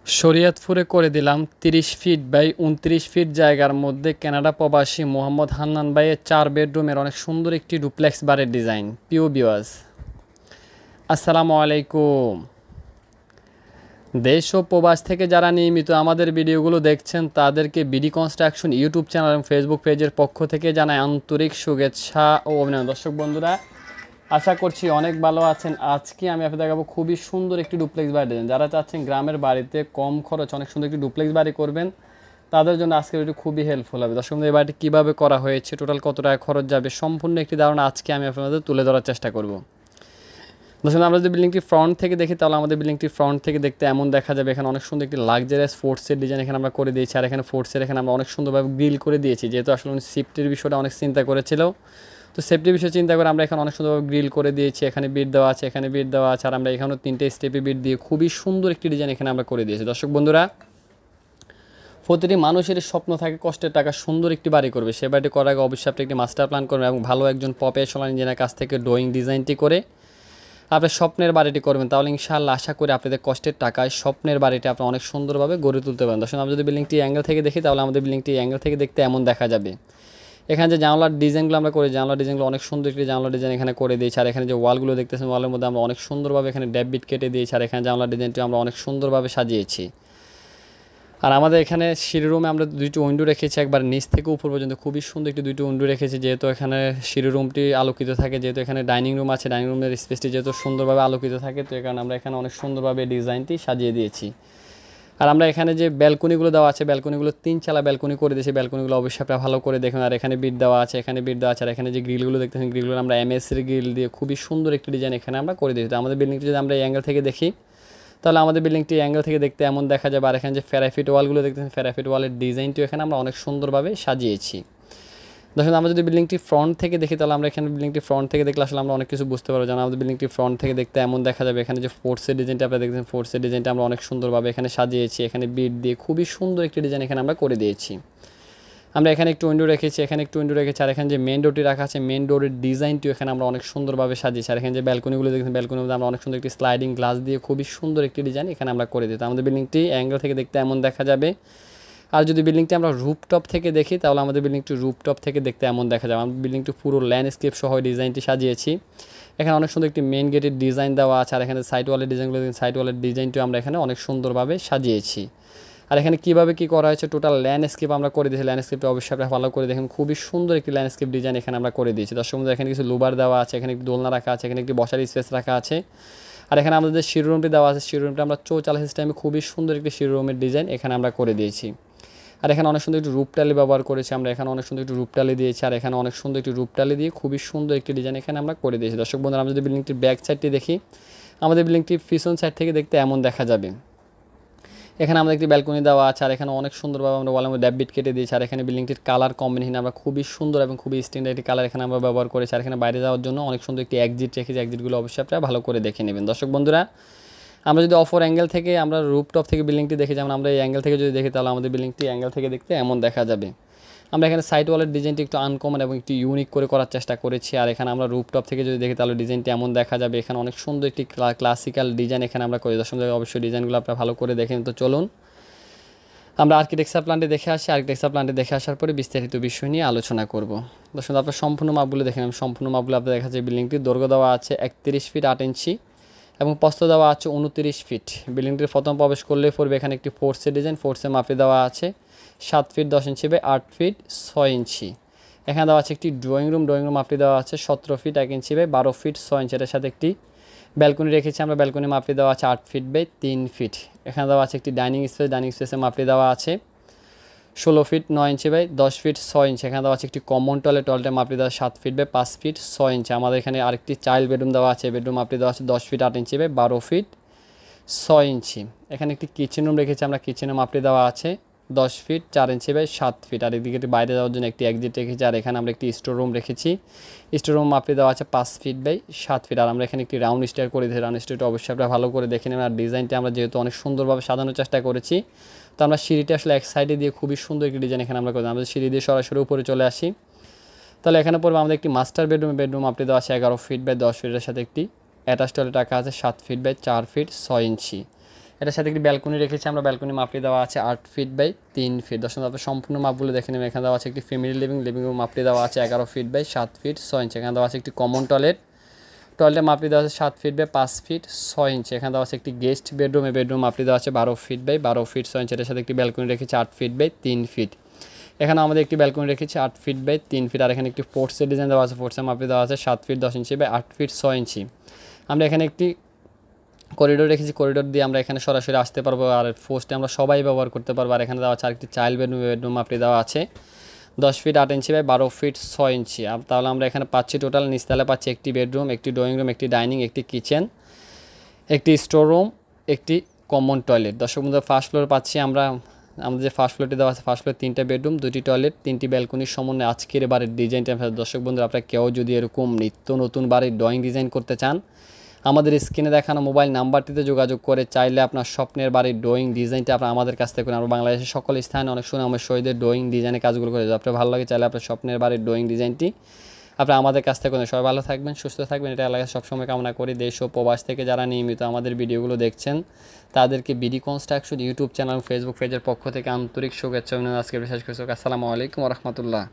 শরীয়তপুরে করে দিলাম ৩০ feet by ২৯ fit জায়গার মধ্যে কানাডা প্রবাসী মোহাম্মদ হান্নান ভাইয়ের ৪ বেডরুমের অনেক সুন্দর একটি ডুপ্লেক্স বাড়ির ডিজাইন। প্রিয় ভিউয়ার্স, আসসালামু আলাইকুম। দেশ ও প্রবাস থেকে যারা নিয়মিত আমাদের ভিডিওগুলো দেখছেন তাদেরকে বিডি কনস্ট্রাকশন ইউটিউব চ্যানেল এবং ফেসবুক পেজের পক্ষ থেকে জানাই আন্তরিক শুভেচ্ছা ও অভিনন্দন। দর্শক বন্ধুরা, আশা করছি অনেক ভালো আছেন। আজকে আমি আপনাদের দেখাবো খুবই সুন্দর একটি ডুপ্লেক্স বাড়ি ডিজাইন। যারা চাচ্ছেন গ্রামের বাড়িতে কম খরচ অনেক সুন্দর একটি ডুপ্লেক্স বাড়ি করবেন, তাদের জন্য আজকের ভিডিও খুবই হেল্পফুল হবে। দর্শক বন্ধু, এই বাড়িটি কীভাবে করা হয়েছে, টোটাল কত টাকা খরচ যাবে, সম্পূর্ণ একটি ধারণা আজকে আমি আপনাদের তুলে ধরার চেষ্টা করব। দর্শক, আমরা যদি বিল্ডিংটি ফ্রন্ট থেকে দেখি তাহলে আমাদের বিল্ডিংটি ফ্রন্ট থেকে দেখতে এমন দেখা যাবে। এখানে অনেক সুন্দর একটি লাক্সারিয়াস ফোর্সের ডিজাইন এখানে আমরা করে দিয়েছি। আর এখানে ফোর্সের এখানে আমরা অনেক সুন্দরভাবে গ্রিল করে দিয়েছি, যেহেতু আসলে সেফটির বিষয়টা অনেক চিন্তা করেছিল। তো সেফটির বিষয় চিন্তা করে আমরা এখানে অনেক সুন্দরভাবে গ্রিল করে দিয়েছি। এখানে বিট দেওয়া আছে, এখানে বিট দেওয়া আছে, আর আমরা এখানেও 3টে স্টেপে বিট দিয়ে খুবই সুন্দর একটি ডিজাইন এখানে আমরা করে দিয়েছি। দর্শক বন্ধুরা, প্রতিটি মানুষের স্বপ্ন থাকে কষ্টের টাকা সুন্দর একটি বাড়ি করবে। সে বাড়িটি করার আগে অবশ্যই আপনি একটি মাস্টার প্ল্যান করবেন এবং ভালো একজন প্রফেশনাল ইঞ্জিনিয়ারের কাছ থেকে ড্রয়িং ডিজাইনটি করে আপনার স্বপ্নের বাড়িটি করবেন। তাহলে ইনশাআল্লাহ আশা করি আপনাদের কষ্টের টাকায় স্বপ্নের বাড়িটি আপনারা অনেক সুন্দরভাবে গড়ে তুলতে পারেন। দর্শক, আমরা যদি বিল্ডিংটি অ্যাঙ্গেল থেকে দেখি তাহলে আমাদের বিল্ডিংটি অ্যাঙ্গেল থেকে দেখতে এমন দেখা যাবে। এখানে যে জানলার ডিজাইনগুলো আমরা করি, জানলার ডিজাইনগুলো অনেক সুন্দর একটি জানলার ডিজাইন এখানে করে দিয়েছি। আর এখানে যে ওয়ালগুলো দেখতেছেন, ওয়ালের মধ্যে আমরা অনেক সুন্দরভাবে এখানে ড্যাব বিট কেটে দিয়েছি। আর এখানে জানলার ডিজাইনটি আমরা অনেক সুন্দরভাবে সাজিয়েছি। আর আমাদের এখানে সিঁড়ি রুমে আমরা 2টি উইন্ডো রেখেছি, একবার নিচ থেকে উপর পর্যন্ত খুবই সুন্দর একটি 2টি উইন্ডো রেখেছি, যেহেতু এখানে সিঁড়ি রুমটি আলোকিত থাকে। যেহেতু এখানে ডাইনিং রুম আছে, ডাইনিং রুমের স্পেসটি যেহেতু সুন্দরভাবে আলোকিত থাকে, তো এই কারণে আমরা এখানে অনেক সুন্দরভাবে ডিজাইনটি সাজিয়ে দিয়েছি। আর আমরা এখানে যে ব্যালকনিগুলো দেওয়া আছে, ব্যালকনিগুলো 3 চালা ব্যালকনি করে দিয়েছি। ব্যালকনিগুলো অবশ্যই আপনারা ভালো করে দেখুন। আর এখানে বিট দেওয়া আছে, এখানে বিট দেওয়া আছে। আর এখানে যে গ্রিলগুলো দেখতেছেন, গ্রিলগুলো আমরা এমএসের গ্রিল দিয়ে খুবই সুন্দর একটি ডিজাইন এখানে আমরা করে দিয়েছি। তো আমাদের বিল্ডিংটি যদি আমরা এই অ্যাঙ্গেল থেকে দেখি তাহলে আমাদের বিল্ডিংটি অ্যাঙ্গেল থেকে দেখতে এমন দেখা যাবে। আর এখানে যে ফেরাফিট ওয়ালগুলো দেখতেছেন, ফেরাফিট ওয়ালের ডিজাইনটিও এখানে আমরা অনেক সুন্দরভাবে সাজিয়েছি। দেখুন, আমরা যদি বিল্ডিংটি ফ্রন্ট থেকে দেখি তাহলে আমরা এখানে বিল্ডিংটি ফ্রন্ট থেকে দেখলে আসলে আমরা অনেক কিছু বুঝতে পারবো। যেন আমাদের বিল্ডিংটি ফ্রন্ট থেকে দেখতে এমন দেখা যাবে। এখানে যে ফোর্সের ডিজাইনটা আপনারা দেখছেন, ফোর্সের ডিজাইনটা আমরা অনেক সুন্দরভাবে এখানে সাজিয়েছি। এখানে বিট দিয়ে খুবই সুন্দর একটি ডিজাইন এখানে আমরা করে দিয়েছি। আমরা এখানে একটু উইন্ডো রেখেছি, এখানে একটু উইন্ডো রেখেছি। আর এখানে যে মেন ডোরটি রাখা আছে, মেন ডোরের ডিজাইনটিও এখানে আমরা অনেক সুন্দরভাবে সাজিয়েছি। আর এখানে যে ব্যালকনিগুলো দেখছেন, ব্যালকনির মধ্যে আমরা অনেক সুন্দর একটি স্লাইডিং গ্লাস দিয়ে খুবই সুন্দর একটি ডিজাইন এখানে আমরা করে দিই। আমাদের বিল্ডিংটি অ্যাঙ্গেল থেকে দেখতে এমন দেখা যাবে। আর যদি বিল্ডিংটি আমরা রুফটপ থেকে দেখি তাহলে আমাদের বিল্ডিংটি রুফটপ থেকে দেখতে এমন দেখা যাবে। আমাদের বিল্ডিংটি পুরো ল্যান্ডস্কেপ সহ ডিজাইনটি সাজিয়েছি। এখানে অনেক সুন্দর একটি মেন গেটের ডিজাইন দেওয়া আছে। আর এখানে সাইড ওয়ালের ডিজাইনগুলো, সাইড ওয়ালের ডিজাইনটিও আমরা এখানে অনেক সুন্দরভাবে সাজিয়েছি। আর এখানে কীভাবে কী করা হয়েছে, টোটাল ল্যান্ডস্কেপ আমরা করে দিয়েছি। ল্যান্ডস্কেপটা অবশ্যই আপনারা ভালো করে দেখেন, খুবই সুন্দর একটি ল্যান্ডস্কেপ ডিজাইন এখানে আমরা করে দিয়েছি। দর্শক বন্ধুরা, এখানে কিছু লুবার দেওয়া আছে, এখানে একটি দোলনা রাখা আছে, এখানে একটি বসার স্পেস রাখা আছে। আর এখানে আমাদের যে সিঁড়ি রুমটি দেওয়া আছে, সিঁড়ি রুমটা আমরা চৌচালা সিস্টেমে খুবই সুন্দর একটি সিঁড়ি রুমের ডিজাইন এখানে আমরা করে দিয়েছি। আর এখানে অনেক সুন্দর একটি রূপটালি ব্যবহার করেছি আমরা, এখানে অনেক সুন্দর একটি রূপটালি দিয়েছি। আর এখানে অনেক সুন্দর একটি রূপটালি দিয়ে খুবই সুন্দর একটি ডিজাইন এখানে আমরা করে দিয়েছি। দর্শক বন্ধুরা, আমরা যদি বিল্ডিংটির ব্যাক সাইডটি দেখি, আমাদের বিল্ডিংটি পিছন সাইড থেকে দেখতে এমন দেখা যাবে। এখানে আমাদের একটি ব্যালকনি দেওয়া আছে। আর এখানে অনেক সুন্দরভাবে আমরা ওয়ালের মধ্যে ড্যাব বিট কেটে দিয়েছি। আর এখানে বিল্ডিংটির কালার কম্বিনেশন আমরা খুবই সুন্দর এবং খুবই স্ট্যান্ডার্ড একটি কালার এখানে আমরা ব্যবহার করেছি। আর এখানে বাইরে যাওয়ার জন্য অনেক সুন্দর একটি এক্সিট রেখেছি। এক্সিটগুলো অবশ্যই আপনারা ভালো করে দেখে নেবেন। দর্শক বন্ধুরা, আমরা যদি অপর অ্যাঙ্গেল থেকে আমরা রুফটপ থেকে বিল্ডিংটি দেখি, যেমন আমরা এই অ্যাঙ্গেল থেকে যদি দেখি তাহলে আমাদের বিল্ডিংটি অ্যাঙ্গেল থেকে দেখতে এমন দেখা যাবে। আমরা এখানে সাইড ওয়ালের ডিজাইনটি একটু আনকমন এবং একটু ইউনিক করে করার চেষ্টা করেছি। আর এখানে আমরা রুফটপ থেকে যদি দেখি তাহলে ডিজাইনটি এমন দেখা যাবে। এখানে অনেক সুন্দর একটি ক্লাসিক্যাল ডিজাইন এখানে আমরা করি। দর্শক অবশ্যই ডিজাইনগুলো আপনারা ভালো করে দেখেন। তো চলুন আমরা আর্কিটেকচার প্ল্যানটি দেখে আসি। আর্কিটেকচার প্ল্যানটি দেখে আসার পরে বিস্তারিত বিষয় নিয়ে আলোচনা করব। দর্শক, আপনার সম্পূর্ণ মাপগুলো দেখেন। সম্পূর্ণ মাপগুলো আপনার দেখা যায় বিল্ডিংটির দৈর্ঘ্য দেওয়া আছে 31 ফিট 8 ইঞ্চি এবং প্রস্থ দেওয়া আছে 29 ফিট। বিল্ডিংটির প্রথম প্রবেশ করলে পড়বে এখানে একটি ফোর্সের ডিজাইন, ফোর্সের মাপে দেওয়া আছে 7 ফিট 10 ইঞ্চি বাই 8 ফিট 6 ইঞ্চি। এখানে দেওয়া আছে একটি ড্রয়িং রুম, ড্রয়িং রুম মাপে দেওয়া আছে 17 ফিট 1 ইঞ্চি বাই 12 ফিট 6 ইঞ্চি। এর সাথে একটি ব্যালকনি রেখেছি আমরা, ব্যালকনি মাপে দেওয়া আছে 8 ফিট বাই 3 ফিট। এখানে দেওয়া আছে একটি ডাইনিং স্পেস, ডাইনিং স্পেসের মাপে দেওয়া আছে 16 ফিট 9 ইঞ্চি বাই 10 ফিট 6 ইঞ্চি। এখানে দেওয়া আছে একটি কমন টয়লেট, টয়লেটের মাপে দেওয়া 7 ফিট বাই 5 ফিট 6 ইঞ্চি। আমাদের এখানে আরেকটি চাইল্ড বেডরুম দেওয়া আছে, বেডরুম মাপে দেওয়া আছে 10 ফিট 8 ইঞ্চি বাই 12 ফিট 6 ইঞ্চি। এখানে একটি কিচেন রুম রেখেছি আমরা, কিচেনের মাপে দেওয়া আছে 10 ফিট 4 ইঞ্চি বাই 7 ফিট। আর এদিকে বাইরে যাওয়ার জন্য একটি এক্সিট রেখেছি। আর এখানে আমরা একটি স্টোর রুম রেখেছি, স্টোর রুম মাপে দেওয়া আছে 5 ফিট বাই 7 ফিট। আর আমরা এখানে একটি রাউন্ড স্টেয়ার করে দিয়েছি। রাউন্ড স্টেয়ারটা অবশ্যই আপনারা ভালো করে দেখে নেবেন। আর ডিজাইনটা আমরা যেহেতু অনেক সুন্দরভাবে সাজানোর চেষ্টা করেছি, তো আমরা সিঁড়িটা আসলে এক সাইডে দিয়ে খুবই সুন্দর একটি ডিজাইন এখানে আমরা করি। আমরা সিঁড়ি দিয়ে সরাসরি উপরে চলে আসি, তাহলে এখানে পড়বে আমাদের একটি মাস্টার বেডরুম, বেডরুম মাপে দেওয়া আছে 11 ফিট বাই 10 ফিটের সাথে একটি অ্যাটাচ টয়লেট রাখা আছে 7 ফিট বাই 4 ফিট 6 ইঞ্চি। এটার সাথে একটি ব্যালকনি রেখেছি আমরা, ব্যালকনি মাপটি দেওয়া আছে 8 ফিট বাই 3 ফিট। দর্শক আপনার সম্পূর্ণ মাপগুলো দেখে নেবেন। এখানে দেওয়া আছে একটি ফ্যামিলি লিভিং রুম মাপটি দেওয়া আছে 11 ফিট বাই 7 ফিট 6 ইঞ্চি। এখানে দেওয়া আছে একটি কমন টয়লেটের মাপটি দেওয়া আছে 7 ফিট বাই 5 ফিট 6 ইঞ্চি। এখানে দেওয়া আছে একটি গেস্ট বেডরুম মাপটি দেওয়া আছে 12 ফিট বাই 12 ফিট 6 ইঞ্চি। এটার সাথে একটি ব্যালকনি রেখেছি 8 ফিট বাই 3 ফিট। এখানে আমাদের একটি ব্যালকনি রেখেছি 8 ফিট বাই 3 ফিট। আর এখানে একটি ফোর্সের ডিজাইন দেওয়া আছে, ফোর্সের মাপটি দেওয়া আছে 7 ফিট 10 ইঞ্চি বাই 8 ফিট 6 ইঞ্চি। আমরা এখানে একটি করিডোর রেখেছি, করিডোর দিয়ে আমরা এখানে সরাসরি আসতে পারবো, আর ফোর্সটি আমরা সবাই ব্যবহার করতে পারবো। আর এখানে দেওয়া আছে আরেকটি চাইল্ড বেডরুম মাপটি দেওয়া আছে 10 ফিট 8 ইঞ্চি বাই 12 ফিট 6 ইঞ্চি। তাহলে আমরা এখানে পাচ্ছি টোটাল নিচতলা পাচ্ছি একটি বেডরুম, একটি ড্রয়িং রুম, একটি ডাইনিং, একটি কিচেন, একটি স্টোর রুম, একটি কমন টয়লেট। দর্শক বন্ধুরা ফার্স্ট ফ্লোর পাচ্ছি আমরা, আমাদের যে ফার্স্ট ফ্লোরটি দেওয়া আছে, ফার্স্ট ফ্লোরে 3টা বেডরুম, 2টি টয়লেট, 3টি ব্যালকনির সমন্বয়ে আজকের বাড়ির ডিজাইনটা। দর্শক বন্ধুরা আপনারা কেউ যদি এরকম নিত্য নতুন বাড়ির ড্রয়িং ডিজাইন করতে চান, আমাদের স্ক্রিনে দেখানো মোবাইল নাম্বারটিতে যোগাযোগ করে চাইলে আপনার স্বপ্নের বাড়ির ড্রয়িং ডিজাইনটা আপনার আমাদের কাছ থেকে করেন। আমরা বাংলাদেশের সকল স্থানে অনেক সুনামের সহিত ড্রয়িং ডিজাইনের কাজগুলো করে আপনার ভালো লাগে, চাইলে আপনার স্বপ্নের বাড়ির ড্রয়িং ডিজাইনটি আপনারা আমাদের কাছ থেকে করেন। সবাই ভালো থাকবেন, সুস্থ থাকবেন, এটা এলাকায় সবসময় কামনা করি। দেশ ও প্রবাস থেকে যারা নিয়মিত আমাদের ভিডিওগুলো দেখছেন তাদেরকে BD construction YouTube channel Facebook পেজের পক্ষ থেকে আন্তরিক শুভেচ্ছা অভিনন্দন। আজকে বিশেষ করে আসসালামু আলাইকুম ওয়া রাহমাতুল্লাহ।